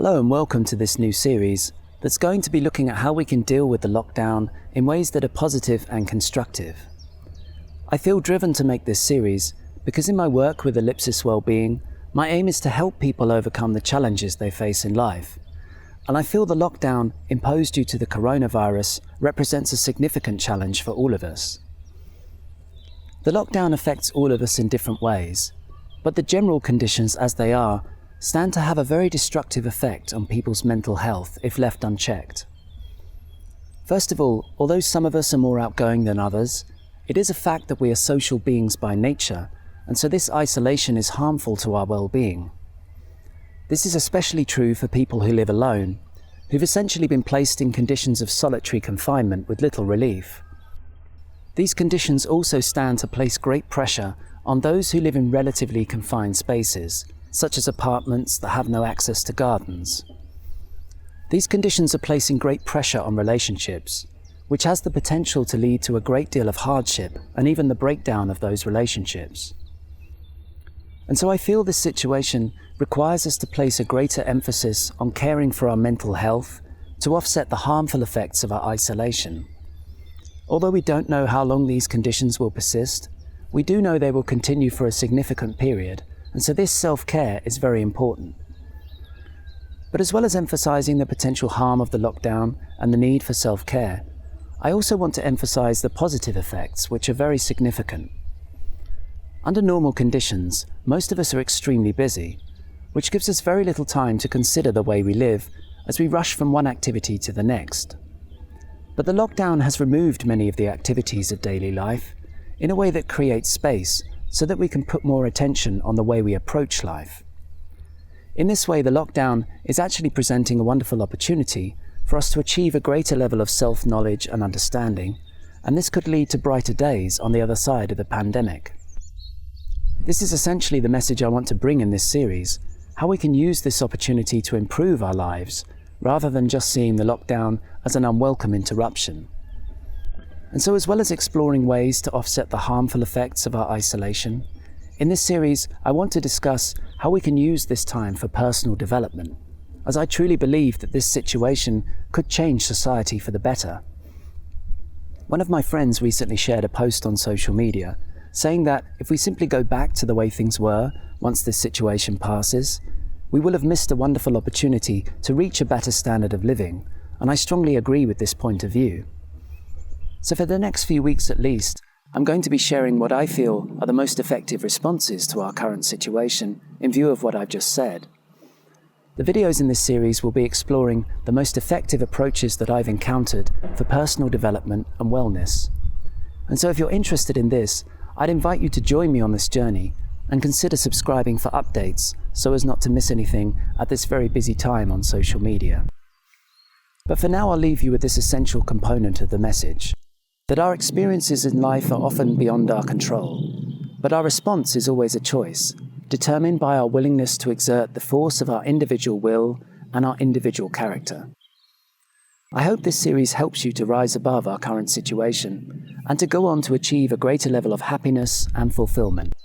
Hello and welcome to this new series that's going to be looking at how we can deal with the lockdown in ways that are positive and constructive. I feel driven to make this series because in my work with Ellipsis Wellbeing, my aim is to help people overcome the challenges they face in life. And I feel the lockdown imposed due to the coronavirus represents a significant challenge for all of us. The lockdown affects all of us in different ways, but the general conditions as they are stand to have a very destructive effect on people's mental health if left unchecked. First of all, although some of us are more outgoing than others, it is a fact that we are social beings by nature, and so this isolation is harmful to our well-being. This is especially true for people who live alone, who've essentially been placed in conditions of solitary confinement with little relief. These conditions also stand to place great pressure on those who live in relatively confined spaces, such as apartments that have no access to gardens. These conditions are placing great pressure on relationships, which has the potential to lead to a great deal of hardship and even the breakdown of those relationships. And so I feel this situation requires us to place a greater emphasis on caring for our mental health to offset the harmful effects of our isolation. Although we don't know how long these conditions will persist, we do know they will continue for a significant period, and so this self-care is very important. But as well as emphasizing the potential harm of the lockdown and the need for self-care, I also want to emphasize the positive effects, which are very significant. Under normal conditions, most of us are extremely busy, which gives us very little time to consider the way we live as we rush from one activity to the next. But the lockdown has removed many of the activities of daily life in a way that creates space so that we can put more attention on the way we approach life. In this way, the lockdown is actually presenting a wonderful opportunity for us to achieve a greater level of self-knowledge and understanding, and this could lead to brighter days on the other side of the pandemic. This is essentially the message I want to bring in this series, how we can use this opportunity to improve our lives, rather than just seeing the lockdown as an unwelcome interruption. And so as well as exploring ways to offset the harmful effects of our isolation, in this series I want to discuss how we can use this time for personal development, as I truly believe that this situation could change society for the better. One of my friends recently shared a post on social media saying that if we simply go back to the way things were once this situation passes, we will have missed a wonderful opportunity to reach a better standard of living, and I strongly agree with this point of view. So for the next few weeks at least, I'm going to be sharing what I feel are the most effective responses to our current situation in view of what I've just said. The videos in this series will be exploring the most effective approaches that I've encountered for personal development and wellness. And so if you're interested in this, I'd invite you to join me on this journey and consider subscribing for updates so as not to miss anything at this very busy time on social media. But for now, I'll leave you with this essential component of the message, that our experiences in life are often beyond our control, but our response is always a choice, determined by our willingness to exert the force of our individual will and our individual character. I hope this series helps you to rise above our current situation and to go on to achieve a greater level of happiness and fulfillment.